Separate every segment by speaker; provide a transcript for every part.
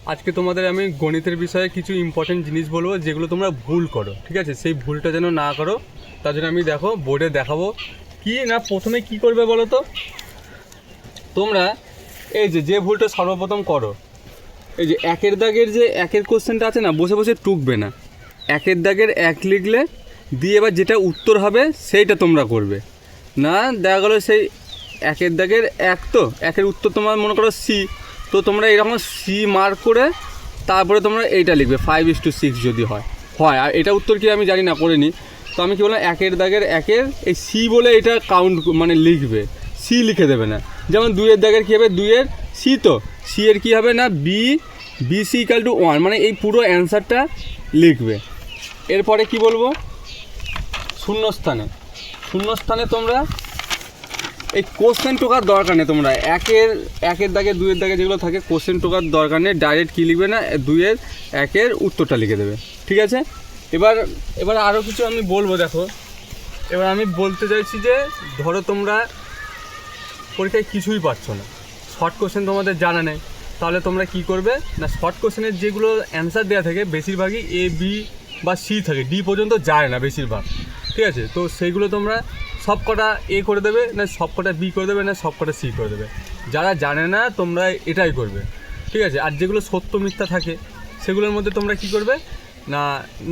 Speaker 1: আজকে তোমাদের আমি গণিতের বিষয়ে কিছু ইম্পর্টেন্ট জিনিস বলবো যেগুলো তোমরা ভুল করো, ঠিক আছে? সেই ভুলটা যেন না করো তার জন্য আমি দেখো বোর্ডে দেখাবো। কি না, প্রথমে কি করবে বলো তো, তোমরা এই যে ভুলটা সর্বপ্রথম করো, এই যে একের দাগের যে একের কোশ্চেনটা আছে না, বসে বসে টুকবে না। একের দাগের এক লিখলে দিয়ে এবার যেটা উত্তর হবে সেইটা তোমরা করবে না। দেখা গেলো সেই একের দাগের এক, তো একের উত্তর তোমার মনে করো সি, তো তোমরা এরকম সি মার্ক করে তারপরে তোমরা এইটা লিখবে 5:6 যদি হয়। আর এটা উত্তর কি আমি জানি না, করে নিই। তো আমি কি বললাম, একের দাগের একের এই সি বলে এটা কাউন্ট মানে লিখবে, সি লিখে দেবে না। যেমন দুইয়ের দাগের কী হবে, দুইয়ের সি, তো সি এর কী হবে না BC = 1, মানে এই পুরো অ্যান্সারটা লিখবে। এরপরে কি বলবো, শূন্যস্থানে তোমরা এই কোশ্চেন টোকার দরকার নেই। তোমরা একের দাগে দুইয়ের দাগে যেগুলো থাকে কোশ্চেন টোকার দরকার নেই, ডাইরেক্ট কী লিখবে না, দুইয়ের একের উত্তরটা লিখে দেবে, ঠিক আছে? এবার আরও কিছু আমি বলবো। দেখো, এবার আমি বলতে চাইছি যে ধরো তোমরা পরীক্ষায় কিছুই পারছো না, শর্ট কোশ্চেন তোমাদের জানা নেই, তাহলে তোমরা কি করবে না, শর্ট কোশ্চেনের যেগুলো অ্যান্সার দেওয়া থাকে বেশিরভাগই A, B বা C থাকে, D পর্যন্ত যায় না বেশিরভাগ, ঠিক আছে? তো সেইগুলো তোমরা সব কটা A করে দেবে, না সব কটা B করে দেবে, না সব কটা C করে দেবে। যারা জানে না তোমরা এটাই করবে, ঠিক আছে? আর যেগুলো সত্য মিথ্যা থাকে সেগুলোর মধ্যে তোমরা কি করবে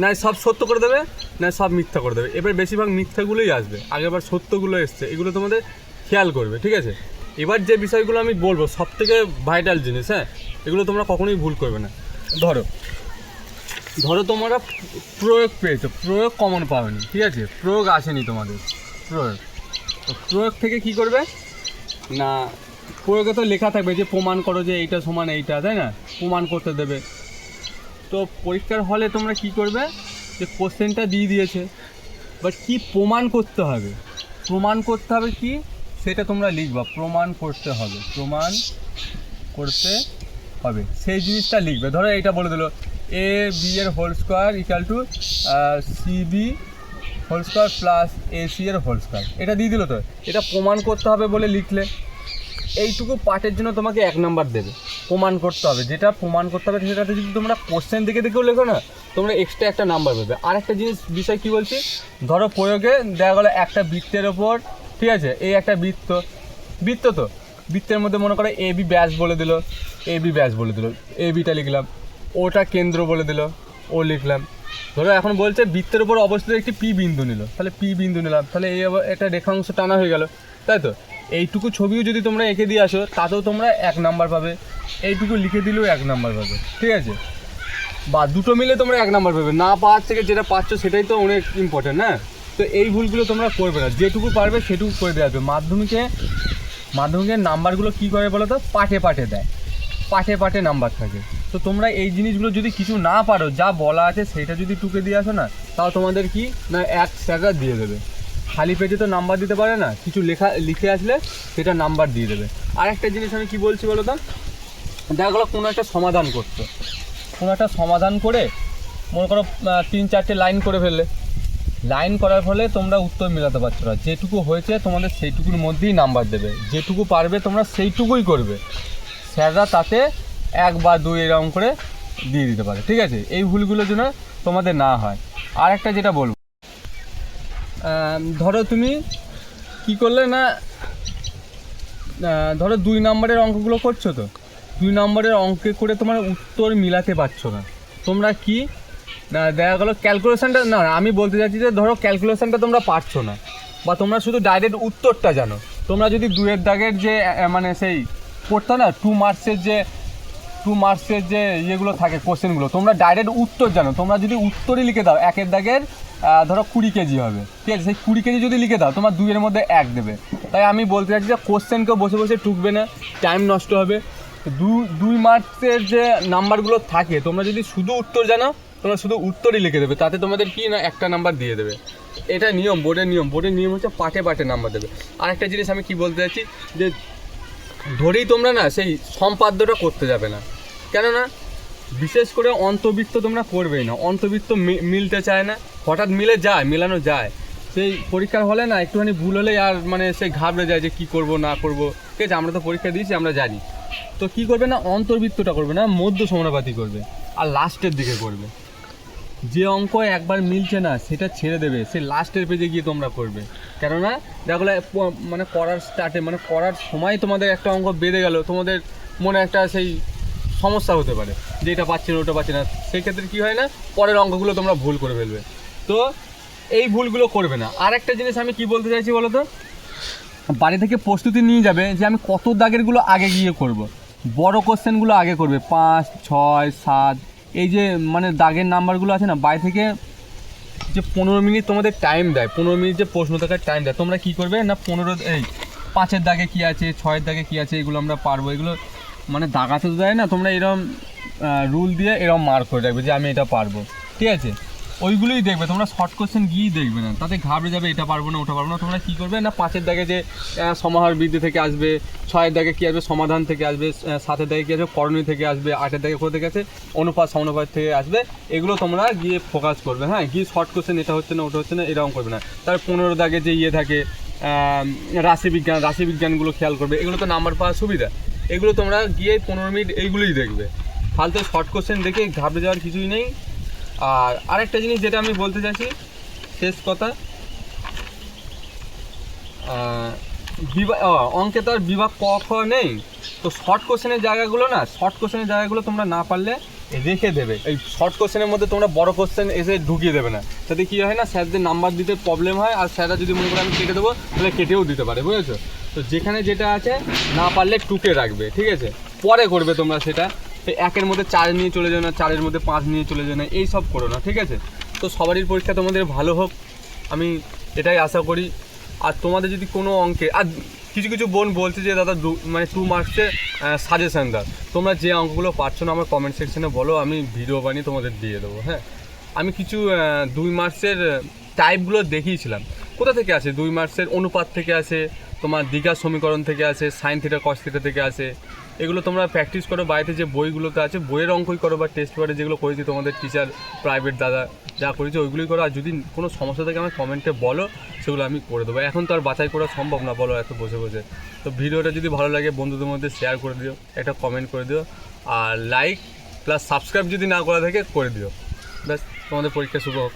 Speaker 1: না সব সত্য করে দেবে, না সব মিথ্যা করে দেবে। এবার বেশিরভাগ মিথ্যাগুলোই আসবে, আগেরবার সত্যগুলো এসছে, এগুলো তোমাদের খেয়াল করবে, ঠিক আছে? এবার যে বিষয়গুলো আমি বলবো সব থেকে ভাইটাল জিনিস, হ্যাঁ, এগুলো তোমরা কখনোই ভুল করবে না। ধরো তোমরা প্রয়োগ পেয়েছো, প্রয়োগ কমন পাওনি, ঠিক আছে? প্রয়োগ আসেনি তোমাদের, প্রয়োগ থেকে কি করবে না, প্রয়োগে তো লেখা থাকবে যে প্রমাণ করো যে এইটা সমান এইটা, তাই না? প্রমাণ করতে দেবে। তো পরীক্ষার হলে তোমরা কি করবে, যে কোশ্চেনটা দিয়ে দিয়েছে, বাট কি প্রমাণ করতে হবে, কি সেটা তোমরা লিখবা, প্রমাণ করতে হবে সেই জিনিসটা লিখবে। ধরো এইটা বলে দিল AB এর whole square = CB whole square plus AC এর হোল স্কোয়ার, এটা দিয়ে দিল। তো এটা প্রমাণ করতে হবে বলে লিখলে এইটুকু পার্টের জন্য তোমাকে 1 নাম্বার দেবে। প্রমাণ করতে হবে, যেটা প্রমাণ করতে হবে সেটাতে যদি তোমরা কোশ্চেন দেখেও লেখো না, তোমরা এক্সট্রা একটা নাম্বার পাবে। আর একটা বিষয় কি বলছি, ধরো প্রয়োগে দেখা গেলো একটা বৃত্তের ওপর, ঠিক আছে, এই একটা বৃত্ত, তো বৃত্তের মধ্যে মনে করো AB ব্যাস বলে দিল, ABটা লিখলাম, ওটা কেন্দ্র বলে দিল, ও লিখলাম। ধরো এখন বলছে বৃত্তের উপর অবস্থিত একটি P বিন্দু নিল, তাহলে P বিন্দু নিলাম, তাহলে এই একটা রেখাংশ টানা হয়ে গেল, তাই তো? এইটুকু ছবিও যদি তোমরা এঁকে দিয়ে আসো তাতেও তোমরা 1 নাম্বার পাবে, এইটুকু লিখে দিলেও 1 নাম্বার পাবে, ঠিক আছে? বা দুটো মিলে তোমরা 1 নাম্বার পাবে। না পাওয়ার থেকে যেটা পাচ্ছ সেটাই তো অনেক ইম্পর্টেন্ট, না? তো এই ভুলগুলো তোমরা করবে না, যেটুকু পারবে সেটুকু করে দেওয়া যাবে। মাধ্যমিকের নাম্বারগুলো কী করে বলো তো, পাটে দেয়, পাটে নাম্বার থাকে। তো তোমরা এই জিনিসগুলো যদি কিছু না পারো, যা বলা আছে সেটা যদি টুকে দিয়ে আসো না, তাও তোমাদের কি না 1 স্যাররা দিয়ে দেবে। খালি পেজে তো নাম্বার দিতে পারে না, কিছু লিখে আসলে সেটা নাম্বার দিয়ে দেবে। আর একটা জিনিস আমি কি বলছি বলো তো, দেখা গেলো কোনো একটা সমাধান করে মনে করো 3-4টে লাইন করে ফেললে, লাইন করার ফলে তোমরা উত্তর মেলাতে পারছো না, যেটুকু হয়েছে তোমাদের সেইটুকুর মধ্যেই নাম্বার দেবে, যেটুকু পারবে তোমরা সেইটুকুই করবে, স্যাররা তাতে 1 বা 2 এরকম করে দিয়ে দিতে পারে, ঠিক আছে? এই ভুলগুলো যেন তোমাদের না হয়। আর একটা যেটা বলবো, ধরো তুমি কি করলে না, ধরো 2 নম্বরের অঙ্কগুলো করছো, তো 2 নম্বরের অঙ্কে করে তোমার উত্তর মিলাতে পারছো না, তোমরা কি না দেখা গেলো ক্যালকুলেশানটা, না আমি বলতে চাইছি যে ধরো ক্যালকুলেশানটা তোমরা পারছো না, বা তোমরা শুধু ডাইরেক্ট উত্তরটা জানো। তোমরা যদি 2-এর দাগের যে মানে সেই পড়তো না 2 মার্কসের যে ইয়েগুলো থাকে কোশ্চেনগুলো, তোমরা ডাইরেক্ট উত্তর জানো, তোমরা যদি উত্তরই লিখে দাও, 1-এর দাগের ধরো 20 কেজি হবে, ঠিক আছে? সেই 20 কেজি যদি লিখে দাও, তোমার 2-এর মধ্যে 1 দেবে। তাই আমি বলতে চাইছি যে কোশ্চেনকেও বসে টুকবে না, টাইম নষ্ট হবে। 2 মার্কসের যে নাম্বারগুলো থাকে, তোমরা যদি শুধু উত্তর জানো, তোমরা শুধু উত্তরই লিখে দেবে, তাতে তোমাদের কি না 1টা নাম্বার দিয়ে দেবে। এটা নিয়ম, বোর্ডের নিয়ম হচ্ছে পাটে নাম্বার দেবে। আর একটা জিনিস আমি কি বলতে চাইছি, যে ধরেই তোমরা না সেই সম্পাদ্যটা করতে যাবে না, কেননা বিশেষ করে অন্তবৃত্ত তোমরা করবেই না, অন্তবৃত্ত মিলতে চায় না, হঠাৎ মেলানো যায়, সেই পরীক্ষার হলে না একটুখানি ভুল হলেই আর মানে সেই ঘাবড়ে যায় যে কী করবো না করবো, ঠিক আছে? আমরা তো পরীক্ষা দিয়েছি, আমরা জানি। তো কী করবে না, অন্তর্বৃত্তটা করবে না, মধ্য সমানুপাতি করবে আর লাস্টের দিকে করবে। যে অঙ্ক একবার মিলছে না সেটা ছেড়ে দেবে, সে লাস্টের পেজে গিয়ে তোমরা করবে। কেননা দেখো মানে করার স্টার্টে মানে করার সময় তোমাদের একটা অঙ্ক বেড়ে গেল, তোমাদের মনে একটা সেই সমস্যা হতে পারে যে এটা পাচ্ছি না ওটা পাচ্ছি না, সেই ক্ষেত্রে কী হয় না, পরের অঙ্কগুলো তোমরা ভুল করে ফেলবে। তো এই ভুলগুলো করবে না। আর একটা জিনিস আমি কি বলতে চাইছি বলো তো, বাড়ি থেকে প্রস্তুতি নিয়ে যাবে যে আমি কত দাগেরগুলো আগে গিয়ে করব। বড় কোশ্চেনগুলো আগে করবে, 5, 6, 7 এই যে মানে দাগের নাম্বারগুলো আছে না, বাড়ি থেকে যে 15 মিনিট তোমাদের টাইম দেয়, 15 মিনিট যে প্রশ্ন থাকার টাইম দেয়, তোমরা কী করবে না 5-এর দাগে কী আছে, 6-এর দাগে কী আছে, এগুলো আমরা পারবো, এগুলো মানে দাগাতে তো দেয় না, তোমরা এরকম রুল দিয়ে এরকম মার্ক করে রাখবে যে আমি এটা পারবো, ঠিক আছে। ওইগুলোই দেখবে, তোমরা শর্ট কোশ্চেন গিয়েই দেখবে না, তাতে ঘাবড়ে যাবে এটা পারবো না ওটা পারবো না। তোমরা কী করবে না 5-এর দাগে যে সমাহার বৃদ্ধি থেকে আসবে, 6-এর দাগে কী আসবে সমাধান থেকে আসবে, 7-এর দাগে কী আসবে করণীয় থেকে আসবে, 8-এর দাগে কোথা থেকে আছে অনুপাত সমানুপাত থেকে আসবে, এগুলো তোমরা গিয়ে ফোকাস করবে। হ্যাঁ, গিয়ে শর্ট কোশ্চেন এটা হচ্ছে না ওটা হচ্ছে না এরকম করবে না। তার 15 দাগে যে থাকে রাশিবিজ্ঞানগুলো খেয়াল করবে, এগুলো তো নাম্বার পাওয়ার সুবিধা, এগুলো তোমরা গিয়ে 15 মিনিট এইগুলোই দেখবে। ফালতু শর্ট কোশ্চেন দেখে ঘাবড়ে যাওয়ার কিছুই নেই। আর আরেকটা জিনিস যেটা আমি বলতে চাইছি, শেষ কথা, অঙ্কে তো আর বিভাগ ক খ নেই, তো শর্ট কোশ্চেনের জায়গাগুলো তোমরা না পারলে রেখে দেবে। এই শর্ট কোশ্চেনের মধ্যে তোমরা বড় কোশ্চেন এসে ঢুকিয়ে দেবে না, তাতে কী হয় না স্যারদের নাম্বার দিতে প্রবলেম হয়, আর স্যাররা যদি মনে করে আমি কেটে দেবো তাহলে কেটেও দিতে পারে, বুঝেছো। তো যেখানে যেটা আছে না পারলে টুকে রাখবে, ঠিক আছে, পরে করবে তোমরা সেটা। 1-এর মধ্যে 4 নিয়ে চলে যাও না, 4-এর মধ্যে 5 নিয়ে চলে যাও না, এই সব করো না, ঠিক আছে। তো সবারই পরীক্ষা তোমাদের ভালো হোক, আমি এটাই আশা করি। আর তোমাদের যদি কোনো অঙ্কে, আর কিছু কিছু বোন বলছে যে দাদা 2 মার্কসের সাজেশান দাও, তোমরা যে অঙ্কগুলো পারছো না আমার কমেন্ট সেকশনে বলো, আমি ভিডিও বানিয়ে তোমাদের দিয়ে দেবো। হ্যাঁ, আমি কিছু 2 মার্কসের টাইপগুলো দেখিয়েছিলাম, কোথা থেকে আসে, 2 মার্কসের অনুপাত থেকে আসে, তোমার দ্বিঘাত সমীকরণ থেকে আসে, সাইন থিটা কস থিটা থেকে আসে। এগুলো তোমরা প্র্যাকটিস করো, বাড়িতে যে বইগুলোতে আছে বইয়ের অঙ্কই করো, বা টেস্ট পেপারে যেগুলো করেছি তোমাদের টিচার প্রাইভেট দাদা যা করেছে ওইগুলোই করো। আর যদি কোনো সমস্যা থাকে আমার কমেন্টে বলো, সেগুলো আমি করে দেবো। এখন তো আর বাছাই করা সম্ভব না বলো এত বসে বসে। তো ভিডিওটা যদি ভালো লাগে বন্ধুদের মধ্যে শেয়ার করে দিও, একটা কমেন্ট করে দিও, আর লাইক প্লাস সাবস্ক্রাইব যদি না করা থাকে করে দিও। ব্যাস, তোমাদের পরীক্ষা শুভ হোক।